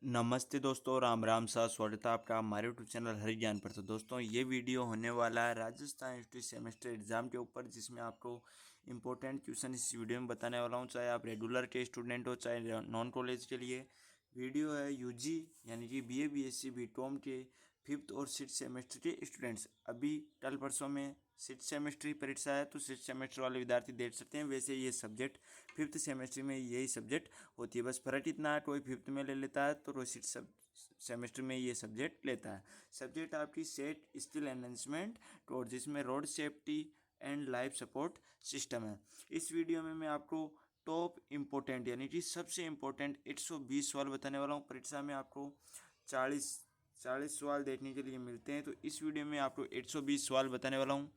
नमस्ते दोस्तों, राम राम सा स्वागत है आपका हमारे यूट्यूब चैनल हरि ज्ञान पर। तो दोस्तों ये वीडियो होने वाला है राजस्थान इंस्टीट्यूट सेमेस्टर एग्जाम के ऊपर, जिसमें आपको इंपॉर्टेंट क्वेश्चन इस वीडियो में बताने वाला हूँ। चाहे आप रेगुलर के स्टूडेंट हो, चाहे नॉन कॉलेज के लिए वीडियो है। यूजी यानी कि बीए बीएससी बीकॉम के फिफ्थ और सिक्स सेमेस्टर के स्टूडेंट्स, अभी कल परसों में सिक्स सेमेस्टर की परीक्षा है, तो सिक्स सेमेस्टर वाले विद्यार्थी देख सकते हैं। वैसे ये सब्जेक्ट फिफ्थ सेमेस्टर में यही सब्जेक्ट होती है, बस फर्क इतना है, कोई फिफ्थ में ले लेता है तो कोई सिक्स सेमेस्टर में ये सब्जेक्ट लेता है। सब्जेक्ट आपकी सेट स्किल एनहेंसमेंट और जिसमें road safety and life support system है। इस वीडियो में मैं आपको टॉप इम्पोर्टेंट यानी कि सबसे इम्पोर्टेंट 120 सवाल बताने वाला हूँ। परीक्षा में आपको 40 सवाल देखने के लिए मिलते हैं, तो इस वीडियो में आपको 120 सवाल बताने वाला हूँ।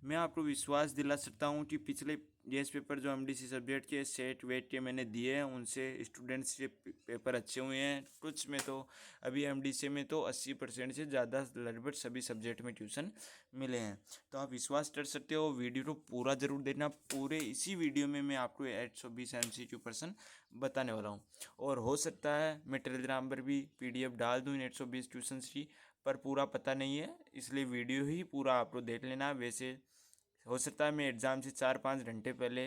मैं आपको विश्वास दिला सकता हूँ कि पिछले जीएस पेपर जो एमडीसी सब्जेक्ट के सेट वेट के मैंने दिए हैं, उनसे स्टूडेंट्स के पेपर अच्छे हुए हैं। कुछ में तो अभी एमडीसी में तो 80% से ज़्यादा लगभग सभी सब्जेक्ट में ट्यूशन मिले हैं। तो आप विश्वास कर सकते हो। वीडियो को पूरा ज़रूर देखना। पूरे इसी वीडियो में मैं आपको 820 MCQ प्रश्न बताने वाला हूँ, और हो सकता है मैं टेलीग्राम पर भी PDF डाल दूँ इन 120 क्वेश्चन की, पर पूरा पता नहीं है, इसलिए वीडियो ही पूरा आपको देख लेना। वैसे हो सकता है मैं एग्ज़ाम से 4-5 घंटे पहले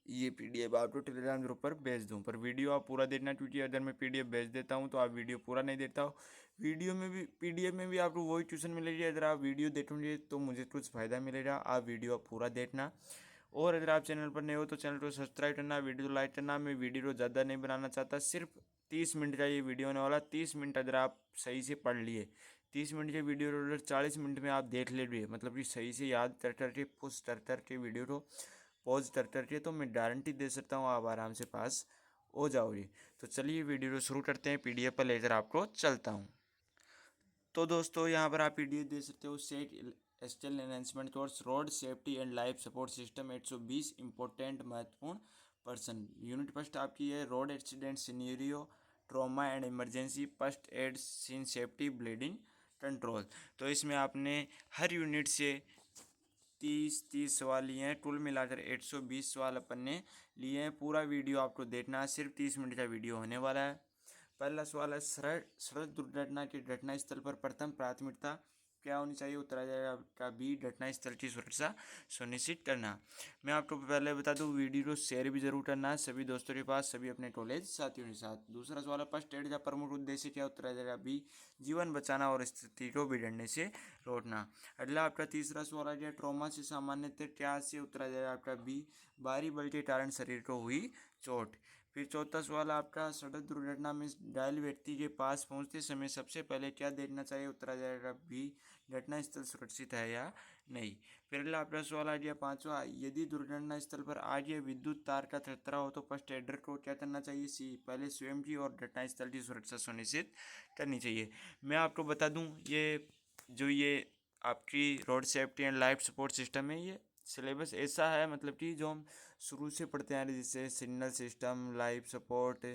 ये PDF आपको टेलीग्राम ग्रुप पर भेज दूं, पर वीडियो आप पूरा देखना, क्योंकि अगर मैं PDF भेज देता हूं तो आप वीडियो पूरा नहीं देखता हो। वीडियो में भी PDF में भी आपको वही ट्यूशन मिलेगी। अगर आप वीडियो देखोगे तो मुझे कुछ फ़ायदा मिलेगा। आप वीडियो पूरा देखना, और अगर आप चैनल पर नए हो तो चैनल को सब्सक्राइब करना, वीडियो लाइक करना। मैं वीडियो को ज़्यादा नहीं बनाना चाहता, सिर्फ 30 मिनट का ये वीडियो होने वाला। 30 मिनट अगर आप सही से पढ़ लिए, 30 मिनट के वीडियो को अगर 40 मिनट में आप देख ले लिए, मतलब कि सही से याद कर करके पुश कर के वीडियो को पॉज कर करके, तो मैं गारंटी दे सकता हूँ आप आराम से पास हो जाओगे। तो चलिए वीडियो को शुरू करते हैं। PDF पर लेकर आपको चलता हूँ। तो दोस्तों यहाँ पर आप PDF दे सकते हो। Set skill enhancement course road safety and life support system 120 important महत्वपूर्ण पर्सन। यूनिट फर्स्ट आपकी है road accident scenario, trauma and emergency, first aid scene safety, bleeding control. तो इसमें आपने हर यूनिट से 30-30 सवाल लिए हैं। कुल मिलाकर 120 सवाल अपन ने लिए हैं। पूरा वीडियो आपको देखना है, सिर्फ 30 मिनट का वीडियो होने वाला है। पहला सवाल है, सड़क दुर्घटना के घटनास्थल पर प्रथम प्राथमिकता क्या होनी चाहिए? उत्तर आ जाएगा आपका बी, घटनास्थल की सुरक्षा सुनिश्चित करना। मैं आपको पहले बता दूं, वीडियो को शेयर भी जरूर करना है सभी दोस्तों के पास, सभी अपने कॉलेज साथियों के साथ। दूसरा सवाल है, फर्स्ट एड का प्रमुख उद्देश्य क्या? उत्तर आ जाएगा बी, जीवन बचाना और स्थिति को बिगड़ने से रोकना। अगला आपका तीसरा सवाल आ गया, ट्रॉमा से सामान्यतः क्या से? उत्तर आ जाएगा आपका बी, भारी बल के कारण शरीर को हुई चोट। फिर चौथा सवाल आपका, सड़क दुर्घटना में घायल व्यक्ति के पास पहुंचते समय सबसे पहले क्या देखना चाहिए? उत्तर आ जाएगा बी, घटनास्थल सुरक्षित है या नहीं। फिर अगला आपका सवाल आ गया पांचवा, यदि दुर्घटना स्थल पर आग या विद्युत तार का खतरा हो तो फर्स्ट एडर को क्या करना चाहिए? सी, पहले स्वयं की और घटनास्थल की सुरक्षा सुनिश्चित करनी चाहिए। मैं आपको बता दूं, ये आपकी road safety and life support system है, ये सिलेबस ऐसा है, मतलब कि जो हम शुरू से पढ़ते हैं, जैसे signal system, life support,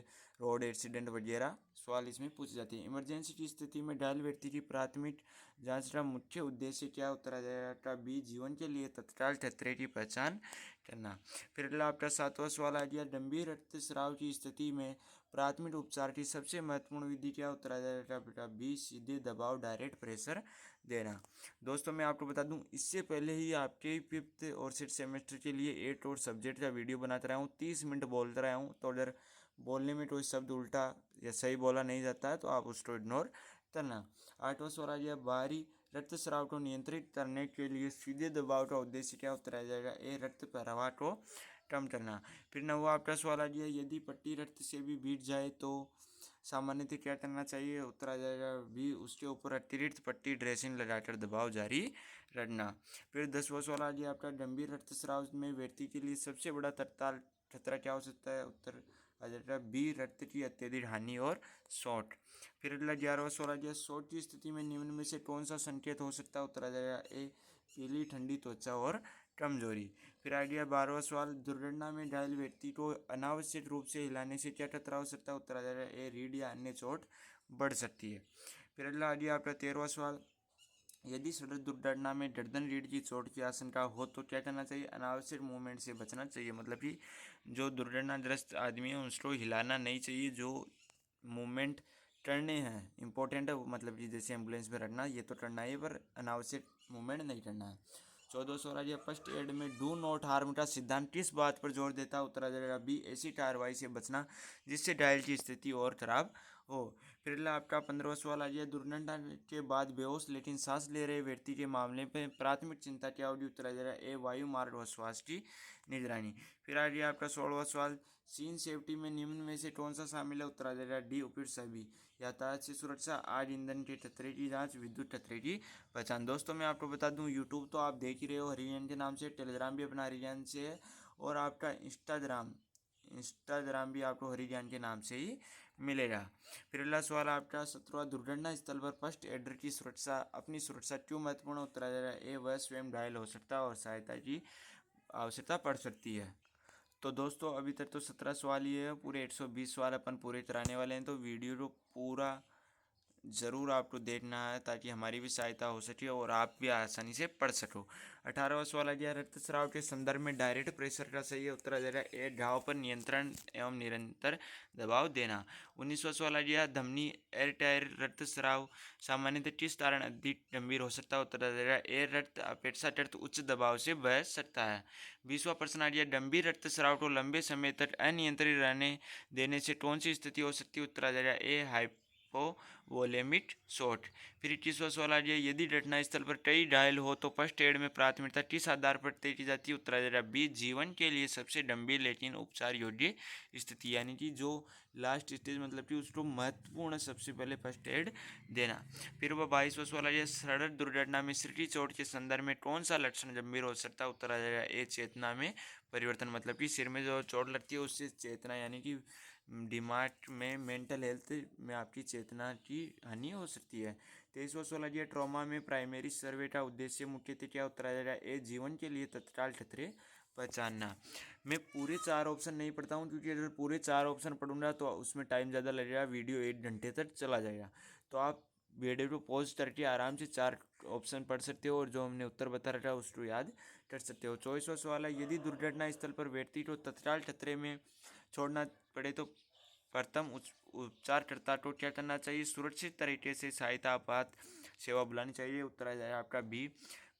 road accident वगैरह सवाल इसमें पूछे जाते हैं। इमरजेंसी की स्थिति में घायल व्यक्ति की प्राथमिक जांच का मुख्य उद्देश्य क्या? उत्तर आ जाएगा बी, जीवन के लिए तत्काल खतरे की पहचान करना। फिर अगला आपका सातवां सवाल आ गया, गंभीर रक्तस्राव की स्थिति में प्राथमिक उपचार की सबसे महत्वपूर्ण विधि क्या? उत्तर आ जाएगा बेटा बी, सीधे दबाव, डायरेक्ट प्रेशर देना। दोस्तों मैं आपको बता दूं, इससे पहले ही आपके फिफ्थ और सिक्स सेमेस्टर के लिए 8 और सब्जेक्ट का वीडियो बनाता रहा हूँ, 30 मिनट बोलता रहा हूँ। तो अगर बोलने में कोई शब्द उल्टा या सही बोला नहीं जाता है तो आप उसको इग्नोर करना। आठवां सवाल आ गया, बाहरी रक्तस्राव को नियंत्रित करने के लिए सीधे दबाव का उद्देश्य क्या? उत्तर आ जाएगा ए, रक्त प्रवाह को कम करना। फिर नौवां आपका सवाल आ गया, यदि पट्टी रक्त से भी बीट जाए तो सामान्यतः क्या करना चाहिए? उत्तर आ जाएगा बी, उसके ऊपर अतिरिक्त पट्टी ड्रेसिंग लगाकर दबाव जारी रखना। फिर 10वां सवाल आ गया आपका, गंभीर रक्तस्राव में व्यक्ति के लिए सबसे बड़ा तत्काल खतरा क्या हो सकता है? उत्तर आ जाएगा बी, रक्त की अत्यधिक हानि और शॉट। फिर अगला 11वां सवाल आ गया, शॉट की स्थिति में निम्न में से कौन सा संकेत हो सकता है? उत्तर आ जाएगा ए, पीली ठंडी त्वचा और कमजोरी। फिर आ गया 12वां सवाल, दुर्घटना में घायल व्यक्ति को अनावश्यक रूप से हिलाने से क्या खतरा हो सकता है? उत्तर आ जाएगा ए, रीढ़ या अन्य चोट बढ़ सकती है। फिर अगला आ गया आपका 13वां सवाल, यदि सड़क दुर्घटना में गर्दन रीढ़ की चोट की आशंका हो तो क्या करना चाहिए? अनावश्यक मूवमेंट से बचना चाहिए, मतलब कि जो दुर्घटनाग्रस्त आदमी है उसको हिलाना नहीं चाहिए, जो मूवमेंट टर्ने हैं इंपॉर्टेंट है, मतलब कि जैसे एम्बुलेंस में रखना, ये तो टर्ना है पर अनावश्यक मूवमेंट नहीं करना है। 1416 फर्स्ट एड में डू नॉट हार्म का सिद्धांत किस बात पर जोर देता है? उत्तर आ जाएगा बी, ऐसी कार्रवाई से बचना जिससे घायल की स्थिति और खराब हो। फिर अगला आपका 15वां सवाल आ जाए, दुर्घटना के बाद बेहोश लेकिन सांस ले रहे व्यक्ति के मामले में प्राथमिक चिंता क्या होगी? उत्तर आ जाएगा ए, वायु मार्ग व श्वास की निगरानी। फिर आ गया आपका 16वां सवाल, सीन सेफ्टी में निम्न में से कौन सा शामिल है? उत्तर आ जाएगा डी, उपयुक्त सभी। यातायात से सुरक्षा, आग ईंधन के खतरे की जांच, विद्युत खतरे की पहचान। दोस्तों मैं आपको बता दूं, यूट्यूब तो आप देख ही रहे हो हरियाणा के नाम से, टेलीग्राम भी अपना हरियाणा से है, और आपका इंस्टाग्राम भी आपको हरियाणा के नाम से ही मिलेगा। फिर अगला सवाल आपका 17वां, दुर्घटना स्थल पर फर्स्ट एडर की सुरक्षा, अपनी सुरक्षा क्यों महत्वपूर्ण? उत्तर आ जाएगा ए, वह स्वयं घायल हो सकता है और सहायता की आवश्यकता पड़ सकती है। तो दोस्तों अभी तक तो 17 सवाल ही है, पूरे 120 सवाल अपन पूरे कराने वाले हैं, तो वीडियो को पूरा ज़रूर आपको देखना है ताकि हमारी भी सहायता हो सके और आप भी आसानी से पढ़ सको। 18वां सवाल आ गया, रक्तस्राव के संदर्भ में डायरेक्ट प्रेशर का सही है? उत्तर आ जाएगा ए, घाव पर नियंत्रण एवं निरंतर दबाव देना। 19वां सवाल आ गया, धमनी एयरटायर रक्तस्राव सामान्यतः किस कारण अधिक गंभीर हो सकता है? उत्तर आ जाएगा ए, रक्त अपेक्षाकृत उच्च दबाव से बह सकता है। 20वां प्रश्न आ गया, गंभीर रक्तस्राव को लंबे समय तक अनियंत्रित रहने देने से कौन सी स्थिति हो सकती है? उत्तर आ जाएगा ए, वोलेमिक शॉट। फिर 21वां सवाल आ गया, यदि घटनास्थल पर कई घायल हो तो फर्स्ट एड में प्राथमिकता किस आधार पर तय की जाती है? उत्तर आ जाएगा बी, जीवन के लिए सबसे गंभीर लेकिन उपचार योग्य स्थिति, यानी कि जो लास्ट स्टेज मतलब कि उसको महत्वपूर्ण सबसे पहले फर्स्ट एड देना। फिर वह 22वां सवाल आ गया, सड़क दुर्घटना में सिर की चोट के संदर्भ में कौन सा लक्षण गंभीर हो सकता है? उत्तर आ जाएगा ए, चेतना में परिवर्तन, मतलब कि सिर में जो चोट लगती है उससे चेतना यानी कि दिमाग में मेंटल हेल्थ में आपकी चेतना की हानि हो सकती है। 23वां सवाल है, ट्रॉमा में प्राइमरी सर्वे का उद्देश्य मुख्यतः क्या? उत्तर आ जाएगा ए, जीवन के लिए तत्काल खतरे पहचानना। मैं पूरे 4 ऑप्शन नहीं पढ़ता हूँ क्योंकि अगर पूरे 4 ऑप्शन पढ़ूंगा तो उसमें टाइम ज़्यादा लगेगा, वीडियो 1 घंटे तक चला जाएगा। तो आप वीडियो को पॉज करके आराम से 4 ऑप्शन पढ़ सकते हो और जो हमने उत्तर बता रखा है उसको याद कर सकते हो। 24वां सवाल है, यदि दुर्घटना स्थल पर व्यक्ति को तत्काल खतरे में छोड़ना पड़े तो प्रथम उपचारकर्ता को क्या करना चाहिए? सुरक्षित तरीके से सहायता आपात सेवा बुलानी चाहिए। उत्तर आ जाएगा आपका बी।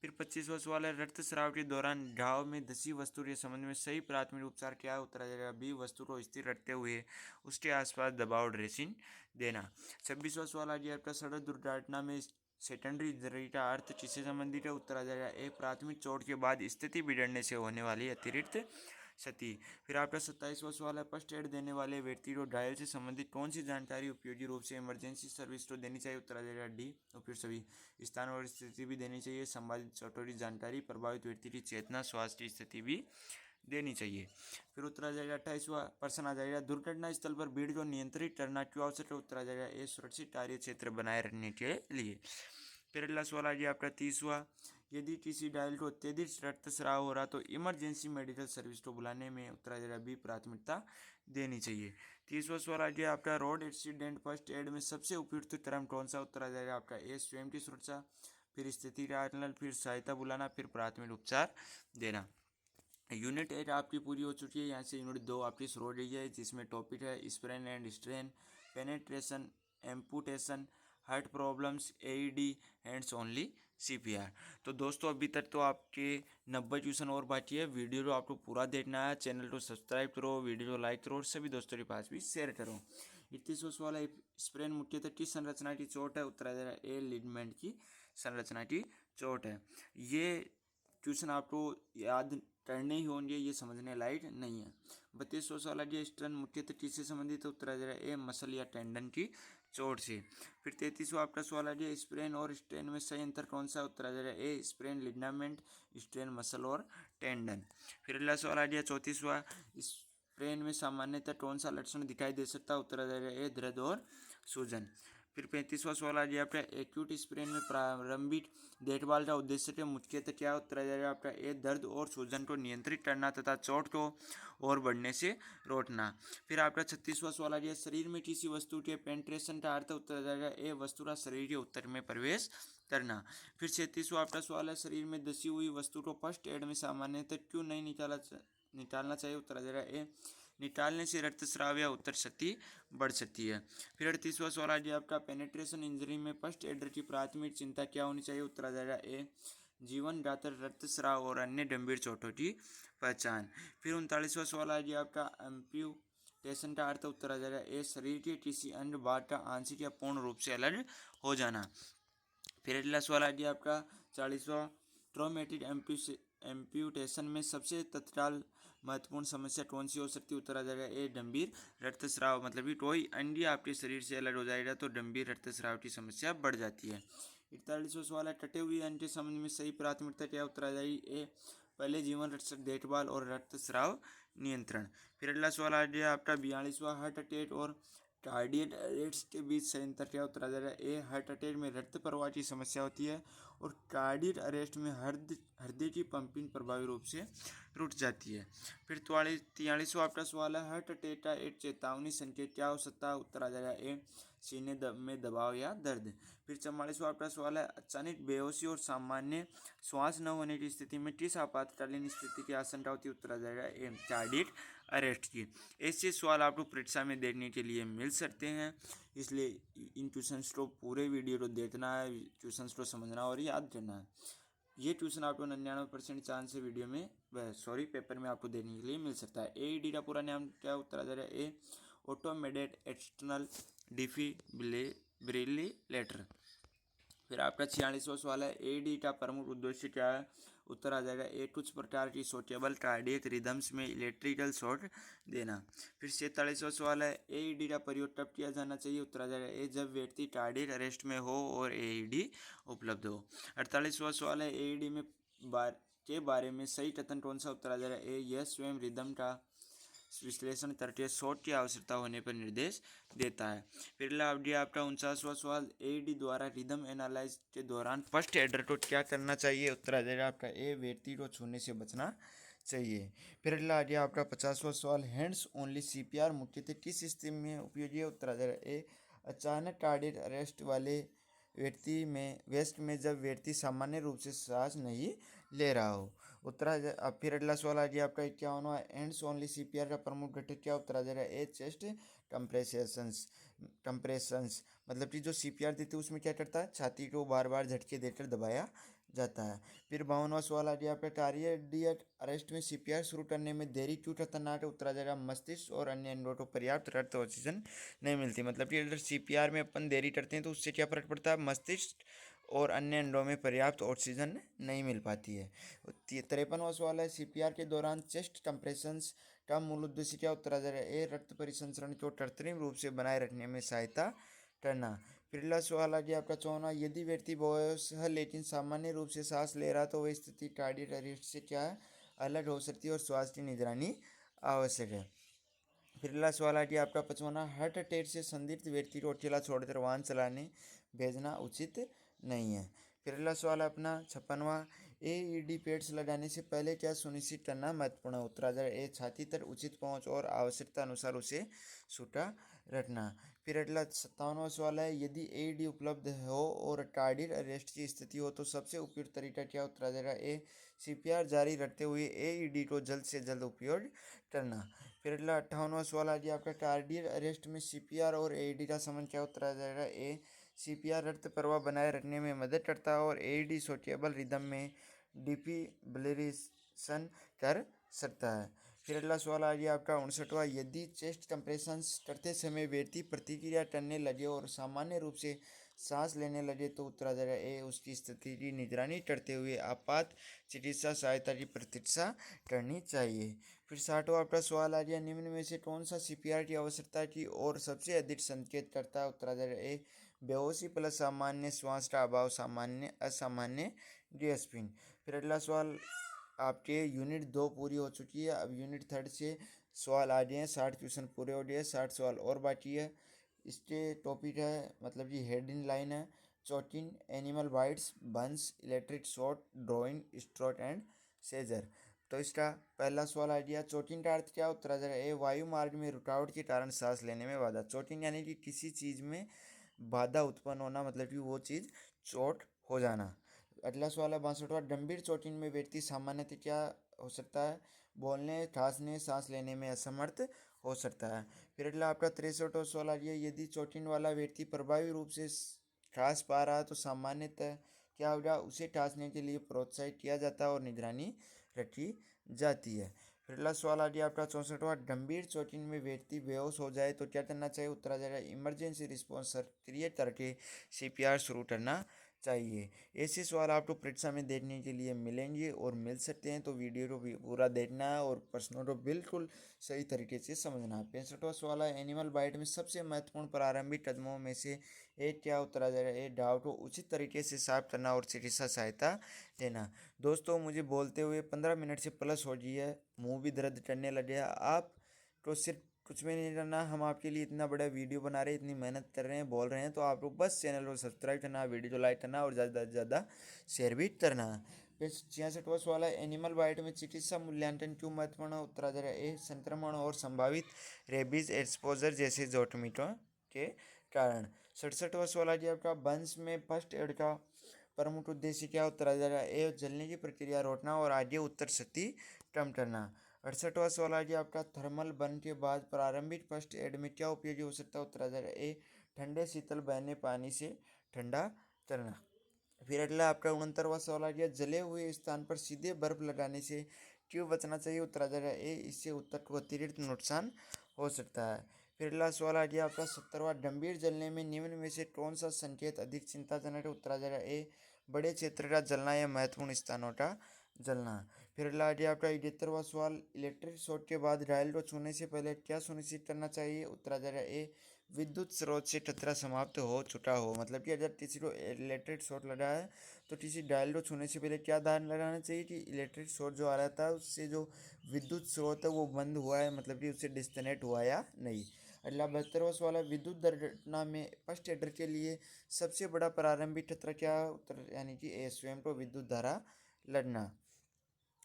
फिर 25वां सवाल है, रक्तस्राव के दौरान घाव में धसी वस्तु के संबंध में सही प्राथमिक उपचार क्या है? उत्तर आ जाएगा बी, वस्तु को स्थिर रखते हुए उसके आसपास दबाव ड्रेसिंग देना। 26वां सवाल आ गया आपका, सड़क दुर्घटना में सेकेंडरी इंजरी का अर्थ किससे संबंधित है? उत्तर आ जाएगा ए, प्राथमिक चोट के बाद स्थिति बिगड़ने से होने वाली अतिरिक्त क्षति। फिर आपका 27वां सवाल है, फर्स्ट एड देने वाले व्यक्ति को घायल से संबंधित कौन सी जानकारी उपयोगी रूप से इमरजेंसी सर्विस को देनी चाहिए? उत्तर आ जाएगा डी, उपयुक्त सभी। स्थान और स्थिति भी देनी चाहिए, संबंधित चोटों की जानकारी, प्रभावित व्यक्ति की चेतना, स्वास्थ्य की स्थिति भी देनी चाहिए। फिर उत्तर आ जाएगा 28वां प्रश्न आ जाएगा, दुर्घटना स्थल पर भीड़ को नियंत्रित करना क्यों आवश्यक है? उत्तर आ जाएगा ए, सुरक्षित कार्य क्षेत्र बनाए रखने के लिए। फिर अगला सवाल आ गया आपका 30वां, यदि किसी घायल को अत्यधिक रक्तस्राव हो रहा तो इमरजेंसी मेडिकल सर्विस को बुलाने में उत्तर आ जाएगा बी, प्राथमिकता देनी चाहिए। 30वां सवाल आ गया आपका, रोड एक्सीडेंट फर्स्ट एड में सबसे उपयुक्त क्रम कौन सा? उत्तर आ जाएगा आपका ए, स्वयं की सुरक्षा, फिर स्थिति का आकलन, फिर सहायता बुलाना, फिर प्राथमिक उपचार देना। यूनिट 8 आपकी पूरी हो चुकी है, यहाँ से यूनिट 2 आपकी शुरू हो रही है जिसमें टॉपिक है sprain and strain, penetration, amputation, heart problems, AED, hands only CPR. तो दोस्तों अभी तक तो आपके 90 क्वेश्चन और बाकी है, वीडियो को आपको पूरा देखना है, चैनल को सब्सक्राइब करो, वीडियो को लाइक करो और सभी दोस्तों के पास भी शेयर करो। 31वां सवाल है, स्प्रेन मुख्यतः किस संरचना की चोट है? उत्तर आ जाएगा ए, लिगामेंट की संरचना की चोट है। ये क्वेश्चन आपको याद करने ही होंगे, ये समझने लायक नहीं है। 32वां सवाल है, स्ट्रेन मुख्यतः किससे संबंधित है? उत्तर आ जाएगा ए, मसल या टेंडन की चोट से। फिर 33वां आपका सवाल है, स्प्रेन और स्ट्रेन में सही अंतर कौन सा? उत्तर आ जाएगा ए, स्प्रेन लिगामेंट, स्ट्रेन मसल और टेंडन। फिर अगला सवाल आ गया 34वां, स्प्रेन में सामान्यतः कौन सा लक्षण दिखाई दे सकता है? उत्तर आ जाएगा ए, दर्द और सूजन। फिर 35वां सवाल आ गया आपका, एक्यूट स्प्रेन में प्रारंभिक देखभाल का उद्देश्य के मुख्यतः क्या? उत्तर आ जाएगा आपका ए, दर्द और सूजन को नियंत्रित करना तथा चोट को और बढ़ने से रोकना। फिर आपका 36वां सवाल आ गया, शरीर में किसी वस्तु के पेंट्रेशन का अर्थ? उत्तर आ जाएगा ए, वस्तु का शरीर के उत्तर में प्रवेश करना। फिर 37वां आपका सवाल है, शरीर में धसी हुई वस्तु को फर्स्ट एड में सामान्यतः क्यों नहीं निकालना चाहिए? उत्तर आ जाएगा ए, निकालने से रक्तस्राव या उत्तर शक्ति बढ़ सकती है। फिर 38वां सवाल आ गया आपका, पेनेट्रेशन इंजरी में फर्स्ट एडर की प्राथमिक चिंता क्या होनी चाहिए? उत्तर आ जाएगा ए, जीवन दातर रक्तस्राव और अन्य गंभीर चोटों की पहचान। फिर 39वां सवाल आ गया आपका, एम्प्यूटेशन का अर्थ उत्तर आ जाएगा ए, शरीर के किसी अन्य भाग का आंशिक या पूर्ण रूप से अलग हो जाना। फिर अगला सवाल आ गया आपका 40वां, ट्रोमेटिक एम्प्यूटेशन में सबसे तत्काल महत्वपूर्ण समस्या कौन सी हो सकती है? उत्तर आ जाएगा ए, गंभीर रक्तस्राव। मतलब कि कोई अंग आपके शरीर से अलग हो जाएगा तो गंभीर रक्तस्राव की समस्या बढ़ जाती है। 41वां सवाल है, कटे हुए अंग के संबंध में सही प्राथमिकता क्या? उत्तर आ जाएगी ए, पहले जीवन रक्षक देखभाल और रक्तस्राव नियंत्रण। फिर अगला सवाल आ गया आपका 42वां, हार्ट अटैक और कार्डियक अरेस्ट के बीच सही अंतर क्या? उत्तर आ जाएगा ए, हार्ट अटैक में रक्त प्रवाह की समस्या होती है और कार्डियक अरेस्ट में हृदय की पंपिंग प्रभावी रूप से रुक जाती है। फिर 43वां आपका सवाल है, हार्ट अटैक का एक चेतावनी संकेत क्या हो सकता है? उत्तर आ जाएगा ए, सीने में दबाव या दर्द। फिर 44वां आपका सवाल है, अचानक बेहोशी और सामान्य श्वास न होने की स्थिति में किस आपातकालीन स्थिति की आशंका होती है? उत्तर आ जाएगा ए, कार्डियक अरेस्ट की। ऐसे सवाल आपको परीक्षा में देखने के लिए मिल सकते हैं, इसलिए इन ट्यूशन्स को पूरे वीडियो को देखना है, ट्यूशन्स को समझना और याद करना है। ये ट्यूशन आपको 99% चांस से वीडियो में पेपर में आपको देने के लिए मिल सकता है। AED का पूरा नाम क्या? उत्तर आ जाएगा ए, ऑटोमेटेड एक्सटर्नल डिफिब्रिलेटर। फिर आपका 46वां सवाल है, AED का प्रमुख उद्देश्य क्या है? उत्तर आ जाएगा ए, कुछ प्रकार की सोटेबल कार्डियक रिदम्स में इलेक्ट्रिकल शॉक देना। फिर 47वां सवाल है, AED का प्रयोग कब किया जाना चाहिए? उत्तर आ जाएगा ए, जब व्यक्ति कार्डियक अरेस्ट में हो और AED उपलब्ध हो। 48वां सवाल है, AED में बारे में सही कथन कौन सा? उत्तर आ जाएगा ए, यह स्वयं रिदम का विश्लेषण करके शॉट की आवश्यकता होने पर निर्देश देता है। फिर लाभ आपका 49वां सवाल, AED द्वारा रिदम एनालाइज के दौरान फर्स्ट एडर को क्या करना चाहिए? उत्तर आ जाएगा आपका ए, व्यक्ति को छूने से बचना चाहिए। फिर अगला आ गया आपका 50वां सवाल, हैंड्स ओनली CPR मुख्यतः किस स्थिति में उपयोगी है? उत्तर आ जाएगा ए, अचानक कार्डियक अरेस्ट वाले व्यक्ति में जब व्यक्ति सामान्य रूप से सांस नहीं ले रहा हो। अब फिर अगला सवाल आ गया आपका 51वां, हैंड्स ओनली CPR का प्रमुख घटक क्या? उत्तर आ जाएगा ए, चेस्ट कंप्रेशंस। मतलब कि जो CPR देते हैं उसमें क्या करता है? छाती को बार बार झटके देकर दबाया जाता है। फिर 52वां सवाल आ गया आपका, कार्डियक अरेस्ट में CPR शुरू करने में देरी क्यों खतरनाक है? उत्तर आ जाएगा मस्तिष्क और अन्य अंगों को पर्याप्त रक्त ऑक्सीजन नहीं मिलती। मतलब कि अगर CPR में अपन देरी करते हैं तो उससे क्या फर्क पड़ता है? मस्तिष्क और अन्य अंगों में पर्याप्त ऑक्सीजन नहीं मिल पाती है। 53वां सवाल है, CPR के दौरान चेस्ट कंप्रेशंस का मूल उद्देश्य क्या? उत्तर आ जाएगा ए, रक्त परिसंचरण को कृत्रिम रूप से बनाए रखने में सहायता करना। फिर अगला सवाल आ गया आपका 54वां, यदि व्यक्ति बेहोश है लेकिन सामान्य रूप से सांस ले रहा तो वह स्थिति कार्डियक अरेस्ट से क्या है? अलग हो सकती है और स्वास्थ्य की निगरानी आवश्यक है। फिर अगला सवाल आ गया आपका 55वां, हार्ट अटैक से संदिग्ध व्यक्ति को अकेला छोड़कर वाहन चलाने भेजना उचित नहीं है। फिर अगला सवाल है अपना 56वां, AED पैड्स लगाने से पहले क्या सुनिश्चित करना महत्वपूर्ण है? उत्तर आ जाएगा ए, छाती तक उचित पहुंच और आवश्यकता अनुसार उसे छूटा रखना। फिर अगला 57वां सवाल है, यदि AED उपलब्ध हो और कार्डियक अरेस्ट की स्थिति हो तो सबसे उपयुक्त तरीका क्या? उत्तर आ जाएगा ए, CPR जारी रखते हुए AED को जल्द से जल्द उपयोग करना। फिर अगला 58वां सवाल आ गया आपका, कार्डियक अरेस्ट में CPR और AED का संबंध क्या? उत्तर आ जाएगा ए, CPR रक्त प्रवाह बनाए रखने में मदद करता है और AED सोटेबल रिदम में डिफिब्रिलेशन कर सकता है। फिर अगला सवाल आ गया आपका 59वां, यदि चेस्ट कंप्रेशंस करते समय व्यक्ति प्रतिक्रिया करने लगे और सामान्य रूप से सांस लेने लगे तो उत्तर आ जाएगा ए, उसकी स्थिति की निगरानी करते हुए आपात चिकित्सा सहायता की प्रतीक्षा करनी चाहिए। फिर 60वां आपका सवाल आ गया, निम्न में से कौन सा CPR की आवश्यकता की और सबसे अधिक संकेत करता है? उत्तर आ जाएगा ए, बेहोशी प्लस सामान्य श्वास का अभाव, सामान्य असामान्य गैस्पिंग। फिर अगला सवाल, आपके यूनिट 2 पूरी हो चुकी है, अब यूनिट 3 से सवाल आ गए हैं। 60 क्वेश्चन पूरे हो गए, 60 सवाल और बाकी है। इसके टॉपिक है, मतलब ये हेडिंग लाइन है, चोटिन, animal bites, burns, electric shock, drowning, stroke and seizure. तो इसका पहला सवाल आ गया, चोटिन का अर्थ क्या? उत्तर आ जाएगा ए, वायु मार्ग में रुकावट के कारण सांस लेने में बाधा। चोटिन यानी कि किसी चीज़ में बाधा उत्पन्न होना, मतलब कि वो चीज़ चोट हो जाना। अगला सवाल है 62वां, गंभीर चोटिन में व्यक्ति सामान्यतः क्या हो सकता है? बोलने, ठासने, सांस लेने में असमर्थ हो सकता है। फिर अगला आपका 63वां सवाल आ गया, यदि चोटिल वाला व्यक्ति प्रभावी रूप से ठास पा रहा है तो सामान्यतः क्या होगा, उसे ठासने के लिए प्रोत्साहित किया जाता है और निगरानी रखी जाती है। फिर अगला सवाल आ गया आपका 64वां, गंभीर चोटिल में व्यक्ति बेहोश हो जाए तो क्या करना चाहिए? उत्तर आ जाएगा इमरजेंसी रिस्पॉन्स सक्रिय करके CPR शुरू करना चाहिए। ऐसे सवाल आपको परीक्षा में देखने के लिए मिलेंगे और मिल सकते हैं, तो वीडियो को भी पूरा देखना है और प्रश्नों को बिल्कुल सही तरीके से समझना है। 65वां सवाल है, एनिमल बाइट में सबसे महत्वपूर्ण प्रारंभिक कदमों में से एक क्या? उत्तर आ जाएगा ए, डाव को उचित तरीके से साफ करना और चिकित्सा सहायता देना। दोस्तों मुझे बोलते हुए 15 मिनट से प्लस हो गई है, मुंह भी दर्द करने लगे। आप तो सिर्फ कुछ भी नहीं करना, हम आपके लिए इतना बड़ा वीडियो बना रहे हैं, इतनी मेहनत कर रहे हैं, बोल रहे हैं, तो आप लोग बस चैनल को सब्सक्राइब करना, वीडियो को लाइक करना और ज़्यादा से ज़्यादा शेयर भी करना। फिर 66वां सवाल है, एनिमल बाइट में चिकित्सा मूल्यांकन क्यों महत्वपूर्ण है? उत्तर आ जाएगा ए, संक्रमण और संभावित रेबीज एक्सपोजर जैसे जोखिमों के कारण। 67वां सवाल आ गया आपका, वंश में फर्स्ट एड का प्रमुख उद्देश्य क्या? उत्तर आ जाएगा ए, जलने की प्रक्रिया रोकना और आगे उत्तर क्षति कम करना। 68वां सवाल आ गया आपका, थर्मल बर्न के बाद प्रारंभिक फर्स्ट एड में क्या उपयोगी हो सकता है? उत्तर आ जाएगा ए, ठंडे शीतल बहने पानी से ठंडा करना। फिर अगला आपका 69वां सवाल आ गया, जले हुए स्थान पर सीधे बर्फ लगाने से क्यों बचना चाहिए? उत्तर आ जाएगा ए, इससे उत्तर को अतिरिक्त नुकसान हो सकता है। फिर अगला सवाल आ गया आपका 70वां, गंभीर जलने में निम्न में से कौन सा संकेत अधिक चिंताजनक है? उत्तर आ जाएगा ए, बड़े क्षेत्र का जलना या महत्वपूर्ण स्थानों का जलना। फिर अगला आ गया आपका 71वां सवाल, इलेक्ट्रिक शॉक के बाद डायल को छूने से पहले क्या सुनिश्चित करना चाहिए? उत्तर आ जाएगा ए, विद्युत स्रोत से खतरा समाप्त हो चुका हो। मतलब कि अगर किसी को इलेक्ट्रिक शॉक लगा है तो किसी डायल को छूने से पहले क्या ध्यान लगाना चाहिए कि इलेक्ट्रिक शॉक जो आ रहा था उससे जो विद्युत स्रोत है वो बंद हुआ है, मतलब कि उससे डिस्कनेक्ट हुआ या नहीं। अगला 72वां सवाल है, विद्युत दुर्घटना में फर्स्ट एडर के लिए सबसे बड़ा प्रारंभिक खतरा क्या? उत्तर यानी कि ए, स्वयं को विद्युत धारा लगना।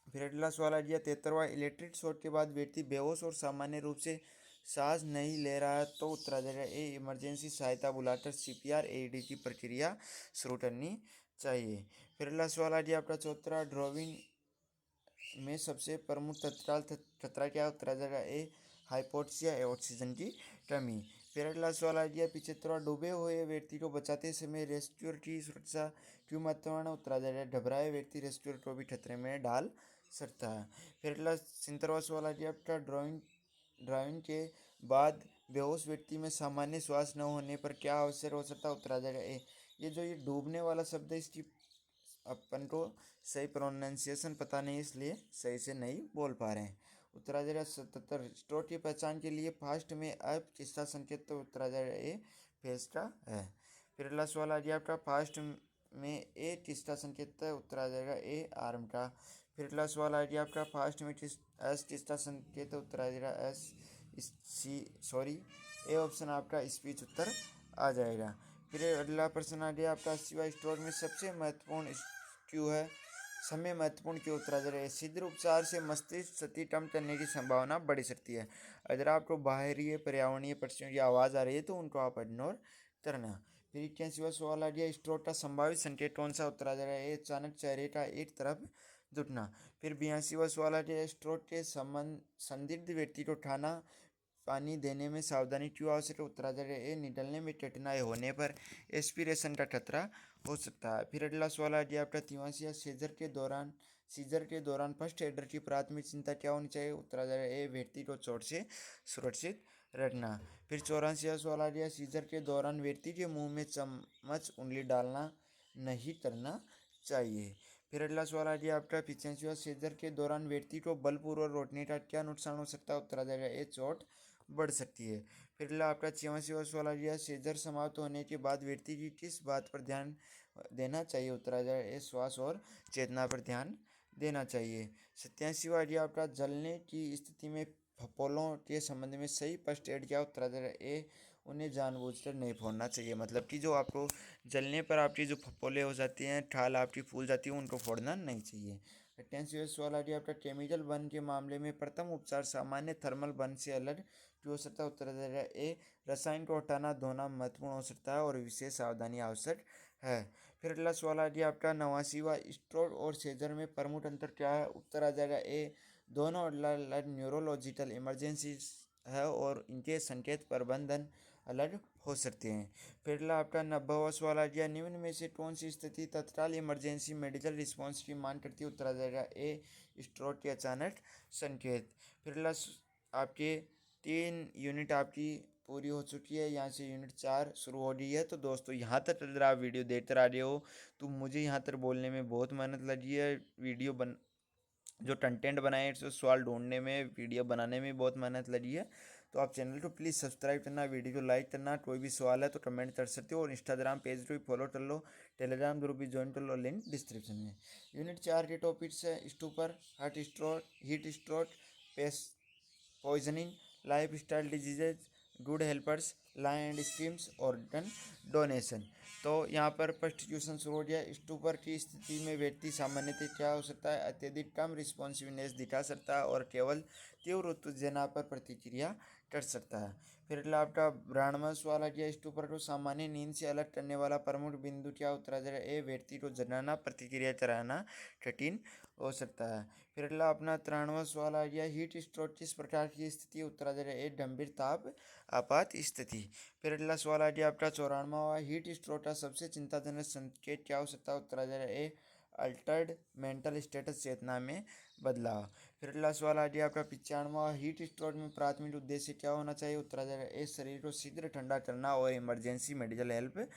फिर अगला सवाल आ गया 73वां, इलेक्ट्रिक शॉक के बाद व्यक्ति बेहोश और सामान्य रूप से सांस नहीं ले रहा है तो उत्तर आ जाएगा ए, इमरजेंसी सहायता बुलाकर CPR AED की प्रक्रिया शुरू करनी चाहिए। फिर अगला सवाल आ गया आपका 74, ड्राइविंग में सबसे प्रमुख तत्काल खतरा क्या? उत्तर आ जाएगा ए, हाइपोक्सिया या ऑक्सीजन की कमी। फिर अगला सवाल आ गया 75, डूबे हुए व्यक्ति को बचाते समय रेस्क्यूअर की सुरक्षा क्यों महत्वपूर्ण है? उत्तर आ जाएगा घबराए व्यक्ति रेस्क्यूअर को भी खतरे में डाल सकता है। फिर अगला 77वां सवाल आ गया आपका, ड्राइविंग के बाद बेहोश व्यक्ति में सामान्य श्वास न होने पर क्या अवसर हो सकता है? उत्तर आ जाएगा ए, ये डूबने वाला शब्द है, इसकी अपन को सही प्रोनाउंसिएशन पता नहीं, इसलिए सही से नहीं बोल पा रहे हैं। उत्तर आ जाएगा 77, स्ट्रोक की पहचान के लिए फास्ट में अब किसका संकेत? तो उत्तर आ जाएगा ए, फेस का है। फिर अगला सवाल आ गया आपका, फास्ट में ए किसका संकेत है? उत्तर आ जाएगा ए, आर्म का। फिर अगला सवाल आ गया आपका, फास्ट में एस किसका संकेत है? उत्तर आ जाएगा एस, ए ऑप्शन आपका स्पीच उत्तर आ जाएगा। फिर अगला प्रश्न आ गया आपका 80वां, स्ट्रोक में सबसे महत्वपूर्ण क्यों है? समय महत्वपूर्ण क्यों? उत्तर आ जाएगा शीघ्र उपचार से मस्तिष्क क्षति कम करने की संभावना बढ़ सकती है। अगर आपको बाहरी पर्यावरणीय परिस्थितियों की आवाज़ आ रही है तो उनको आप इग्नोर करना। फिर 81वां सवाल आ गया, स्ट्रोक का संभावित संकेत कौन सा? उत्तर आ जाएगा ए, अचानक चेहरे का एक तरफ झुकना। फिर 82वां सवाल आ गया, स्ट्रोक के संदिग्ध व्यक्ति को खाना पानी देने में सावधानी क्यों आवश्यक है? उत्तर आ जाएगा ए, निगलने में कठिनाई होने पर एस्पिरेशन का खतरा हो सकता है। फिर अगला सवाल आ गया आपका 83वां, सीजर के दौरान फर्स्ट एडर की प्राथमिक चिंता क्या होनी चाहिए? उत्तर आ जाएगा ए, व्यक्ति को चोट से सुरक्षित रखना। फिर 84वां सवाल आ गया, सीजर के दौरान व्यक्ति के मुंह में चम्मच उंगली डालना नहीं करना चाहिए। फिर अगला सवाल आ गया आपका 85वां, सीजर के दौरान व्यक्ति को बलपूर्वक रोकने का क्या नुकसान हो सकता है? उत्तर आ जाएगा ए, चोट बढ़ सकती है। फिर अगला आपका 86वां सवाल आ गया, सीजर समाप्त होने के बाद व्यक्ति की किस बात पर ध्यान देना चाहिए? उत्तर आ जाएगा ए, श्वास और चेतना पर ध्यान देना चाहिए। 87वां आ गया आपका, जलने की स्थिति में फफोलों के संबंध में सही फर्स्ट एड क्या? उत्तर आ जाएगा ए, उन्हें जानबूझकर नहीं फोड़ना चाहिए। मतलब कि जो आपको जलने पर आपकी जो फफोले हो जाती हैं, ठाल आपकी फूल जाती है, उनको फोड़ना नहीं चाहिए। 88वां सवाल आ गया आपका, केमिकल बर्न के मामले में प्रथम उपचार सामान्य थर्मल बर्न से अलग क्यों हो सकता है? उत्तर आ जाएगा ए, रसायन को हटाना धोना महत्वपूर्ण हो सकता है और विशेष सावधानी आवश्यक है। फिर अगला सवाल आ गया आपका 89वां, स्ट्रोक और सीजर में प्रमुख अंतर क्या है? उत्तर आ जाएगा ए, दोनों अलग न्यूरोलॉजिकल इमरजेंसी है और इनके संकेत प्रबंधन अलग हो सकते हैं। फिर आपका 90वां सवाल आ गया, निम्न में से कौन सी स्थिति तत्काल इमरजेंसी मेडिकल रिस्पॉन्स की मांग करती है? उत्तर आ जाएगा ए, स्ट्रोक के अचानक संकेत। फिर आपके 3 यूनिट आपकी पूरी हो चुकी है, यहाँ से यूनिट 4 शुरू हो रही है। तो दोस्तों यहाँ तक अगर आप वीडियो देखते रह रहे हो तो मुझे यहाँ तक बोलने में बहुत मेहनत लगी है। वीडियो जो कंटेंट बनाए तो सवाल ढूंढने में, वीडियो बनाने में बहुत मेहनत लगी है। तो आप चैनल को प्लीज़ सब्सक्राइब करना, वीडियो को लाइक करना, कोई भी सवाल है तो कमेंट कर सकते हो और इंस्टाग्राम पेज को भी फॉलो कर लो, टेलीग्राम ग्रुप भी ज्वाइन कर लो, लिंक डिस्क्रिप्शन में। यूनिट 4 के टॉपिक्स है stupor, heart stroke, heat stroke, pace poisoning, lifestyle diseases, good helpers, line and schemes, organ donation. तो यहाँ पर फर्स्ट क्वेश्चन शुरू हो गया। स्टूपर की स्थिति में व्यक्ति सामान्यतः क्या हो सकता है? अत्यधिक कम रिस्पॉन्सिवनेस दिखा सकता है और केवल तीव्र उत्तेजना पर प्रतिक्रिया कर सकता है। फिर आपका 92वां सवाल आ गया, स्टूपर को सामान्य नींद से अलग करने वाला प्रमुख बिंदु क्या? उत्तर आ जाएगा ए, व्यक्ति को जगाना, प्रतिक्रिया कराना कठिन हो सकता है। फिर अपना 93वां सवाल आ गया, हीट स्ट्रोक किस प्रकार की स्थिति? उत्तर आ जाएगा ए, गंभीर ताप आपात स्थिति। फिर अगला सवाल आ गया आपका 94वां, हीट स्ट्रोक का सबसे चिंताजनक संकेत क्या हो सकता है? उत्तर आ जाएगा ए, अल्टर्ड मेंटल स्टेटस, चेतना में बदलाव। फिर अगला सवाल आ गया आपका 95वां, हीट स्ट्रोक में प्राथमिक उद्देश्य क्या होना चाहिए? उत्तर आ जाएगा ए, शरीर को शीघ्र ठंडा करना और इमरजेंसी मेडिकल हेल्प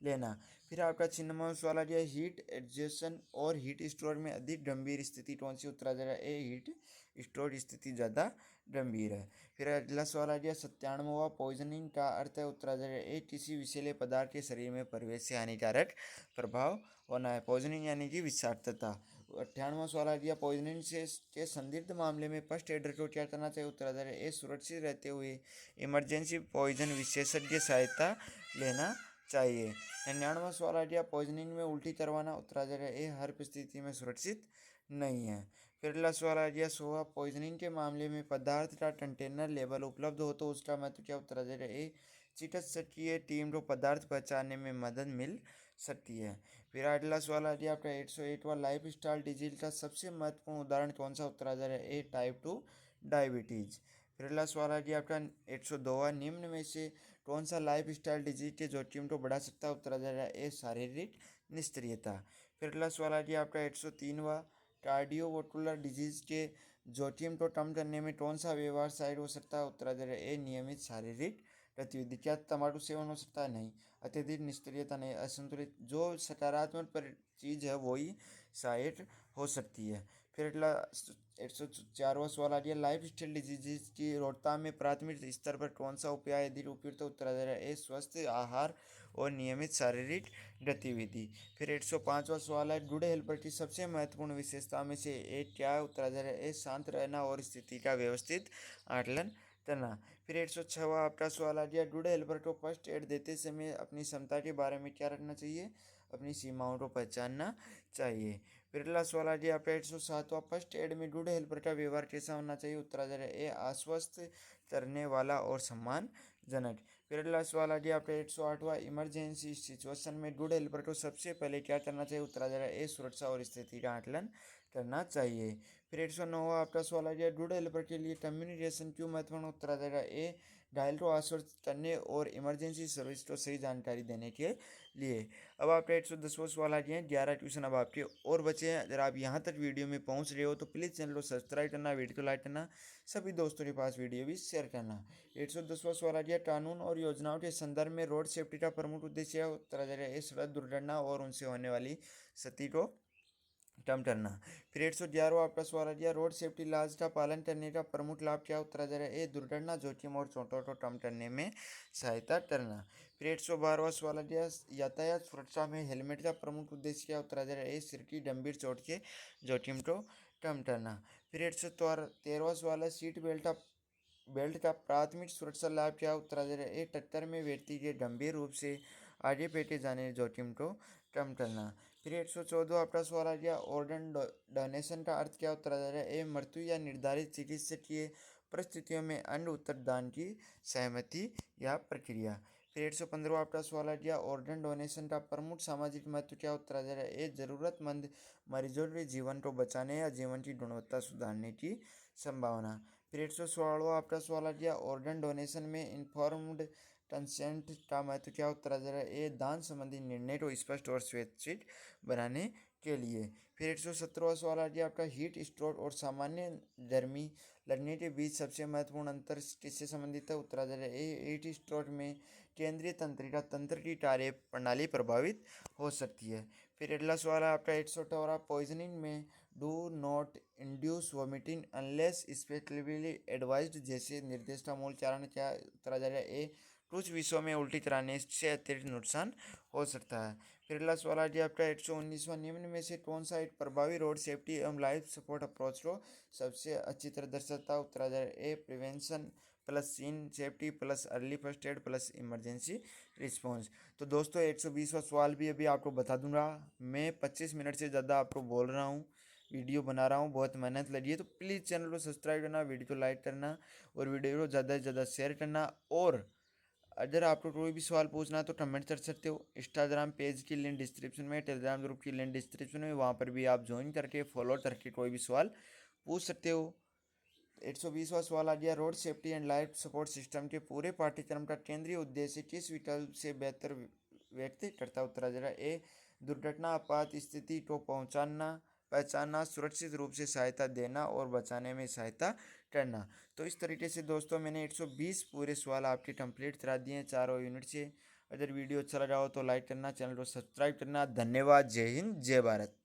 लेना। फिर आपका 96वां सवाल आ गया, हीट एग्जॉशन और हीट स्ट्रोक में अधिक गंभीर स्थिति कौन सी? उत्तर आ जाएगा ए, हीट स्ट्रोक स्थिति ज़्यादा गंभीर है। फिर अगला सवाल आ गया 97वां, पॉइजनिंग का अर्थ है? उत्तर आ जाएगा ए, किसी विषैले पदार्थ के शरीर में प्रवेश से हानिकारक प्रभाव होना है, पॉइजनिंग यानी कि विषाक्तता। 98वां सवाल आ गया, पॉइजनिंग से के संदिग्ध मामले में फर्स्ट एडर को क्या करना चाहिए? उत्तर आ जाएगा ए, सुरक्षित रहते हुए इमरजेंसी पॉइजन विशेषज्ञ सहायता लेना चाहिए। 99वां सवाल आ गया, पॉइजनिंग में उल्टी करवाना? उत्तर आ जाएगा ए, हर परिस्थिति में सुरक्षित नहीं है। फिर अगला सवाल आ गया 100वां, पॉइजनिंग के मामले में पदार्थ का कंटेनर लेबल उपलब्ध हो तो उसका महत्व क्या? उत्तर आ जाएगा ए, चिकित्सकीय टीम को पदार्थ पहचानने में मदद मिल सकती है। फिर अगला सवाल आ गया आपका 108वां, लाइफ स्टाइल डिजीज का सबसे महत्वपूर्ण उदाहरण कौन सा? उत्तर आ जाएगा ए, टाइप 2 डायबिटीज। फिर अगला सवाल आ गया आपका 102वां, निम्न में से कौन सा लाइफ स्टाइल डिजीज के जोखिम को बढ़ा सकता है? उत्तर आ जाएगा ए, शारीरिक निष्क्रियता। फिर अगला सवाल आ गया आपका 103वां, कार्डियोवास्कुलर डिजीज के जोखिम को कम करने में कौन सा व्यवहार सहायक हो सकता है? उत्तर आ जाएगा ए, नियमित शारीरिक गतिविधि। क्या तंबाकू सेवन हो सकता है? नहीं। अत्यधिक निष्क्रियता नहीं। असंतुलित, जो सकारात्मक पर चीज़ है वही सहायक हो सकती है। फिर अगला 104वां सवाल आ गया, लाइफ स्टाइल डिजीज की रोकथाम में प्राथमिक स्तर पर कौन सा उपाय अधिक उपयुक्त? उत्तर आ जाएगा ए, स्वस्थ आहार और नियमित शारीरिक गतिविधि। फिर 105वां सवाल है, गुड हेल्पर की सबसे महत्वपूर्ण विशेषता में से एक क्या? उत्तर आ जाएगा ए, शांत रहना और स्थिति का व्यवस्थित आकलन करना। फिर 106वां आपका सवाल आ गया, गुड हेल्पर को फर्स्ट एड देते समय अपनी क्षमता के बारे में क्या रखना चाहिए? अपनी सीमाओं को पहचानना चाहिए। फिर अगला सवाल आ गया आपका 107वां, फर्स्ट एड में गुड हेल्पर का व्यवहार कैसा होना चाहिए? उत्तर आ जाएगा ए, आश्वस्त करने वाला और सम्मानजनक। फिर अगला सवाल आ गया आपका 108वां, इमरजेंसी सिचुएशन में गुड हेल्पर को सबसे पहले क्या करना चाहिए? उत्तर आ जाएगा ए, सुरक्षा और स्थिति का आकलन करना चाहिए। फिर 109वां आपका सवाल आ गया, गुड हेल्पर के लिए कम्युनिकेशन क्यों महत्वपूर्ण? उत्तर आ जाएगा ए, घायल को आश्वस्त करने और इमरजेंसी सर्विस को सही जानकारी देने के लिए। अब आपका 110वां सवाल आ गया है, 11 क्वेश्चन अब आपके और बचे हैं। अगर आप यहाँ तक वीडियो में पहुँच रहे हो तो प्लीज़ चैनल को सब्सक्राइब करना, वीडियो को लाइक करना, सभी दोस्तों के पास वीडियो भी शेयर करना। 110वां सवाल आ गया, कानून और योजनाओं के संदर्भ में रोड सेफ्टी का प्रमुख उद्देश्य है? उत्तर आ जाएगा ए, सड़क दुर्घटना और उनसे होने वाली क्षति को कम करना। फिर 111वां आपका सवाल आ गया, रोड सेफ्टी लॉज का पालन करने का प्रमुख लाभ क्या? उत्तर आ जाएगा ए, दुर्घटना जोखिम और चोटों को कम करने में सहायता करना। फिर 112वां सवाल आ गया, यातायात सुरक्षा में हेलमेट का प्रमुख उद्देश्य क्या? उत्तर आ जाएगा ए, सिर की गंभीर चोट के जोखिम को कम करना। फिर 113वां सवाल है, सीट बेल्ट का प्राथमिक सुरक्षा लाभ क्या? उत्तर आ जाएगा ए, टक्कर में व्यक्ति के गंभीर रूप से आगे फेंके जाने जोखिम को कम करना। फिर 114 आपका सवाल आ गया, ऑर्गन डोनेशन का अर्थ क्या? उत्तर आ जाएगा ए, मृत्यु या निर्धारित चिकित्सकीय परिस्थितियों में अंग उत्तरदान की सहमति या प्रक्रिया। फिर 115 आपका सवाल आ गया, ऑर्गन डोनेशन का प्रमुख सामाजिक महत्व क्या? उत्तर आ जाएगा ए, जरूरतमंद मरीजों के जीवन को बचाने या जीवन की गुणवत्ता सुधारने की संभावना। फिर 116वां आपका सवाल आ गया, ऑर्गन डोनेशन में इन्फॉर्म्ड कंसेंट का महत्व क्या? उत्तर आ जाएगा ए, दान संबंधी निर्णय को स्पष्ट और स्वैच्छिक बनाने के लिए। फिर 117वां सवाल आ गया आपका, हीट स्ट्रोक और सामान्य गर्मी लगने के बीच सबसे महत्वपूर्ण अंतर किससे संबंधित है? उत्तर आ जाएगा ए, हीट स्ट्रोक में केंद्रीय तंत्रिका तंत्र की कार्य प्रणाली प्रभावित हो सकती है। फिर अगला सवाल है आपका 118वां, पॉइजनिंग में do not induce vomiting unless specifically advised जैसे निर्देश का मूल कारण क्या? उत्तर आ जाएगा ए, कुछ विषयों में उल्टी कराने से अतिरिक्त नुकसान हो सकता है। फिर अगला सवाल आ गया आपका 119वां, निम्न में से कौन सा एक प्रभावी रोड सेफ्टी एवं लाइफ सपोर्ट अप्रोच को सबसे अच्छी तरह दर्शाता है? उत्तर आ जाएगा A, prevention plus scene safety plus early first aid plus emergency response. तो दोस्तों 120वां सवाल भी अभी आपको बता दूंगा। मैं 25 मिनट से ज़्यादा आपको बोल रहा हूँ, वीडियो बना रहा हूँ, बहुत मेहनत लगी है, तो प्लीज़ चैनल को सब्सक्राइब करना, वीडियो को लाइक करना और वीडियो को ज़्यादा से ज़्यादा शेयर करना। और अगर आपको कोई भी सवाल पूछना है तो कमेंट कर सकते हो। इंस्टाग्राम पेज की लिंक डिस्क्रिप्शन में, टेलीग्राम ग्रुप की लिंक डिस्क्रिप्शन में, वहाँ पर भी आप ज्वाइन करके फॉलो करके कोई भी सवाल पूछ सकते हो। 120वां सवाल आ गया, road safety and life support system के पूरे पाठ्यक्रम का केंद्रीय उद्देश्य किस विकल्प से बेहतर व्यक्त करता? उत्तर आ जाएगा ए, दुर्घटना आपात स्थिति को पहचानना, सुरक्षित रूप से सहायता देना और बचाने में सहायता करना। तो इस तरीके से दोस्तों मैंने 120 पूरे सवाल आपके कंप्लीट करा दिए हैं चारों यूनिट से। अगर वीडियो अच्छा लगा हो तो लाइक करना, चैनल को सब्सक्राइब करना। धन्यवाद। जय हिंद, जय भारत।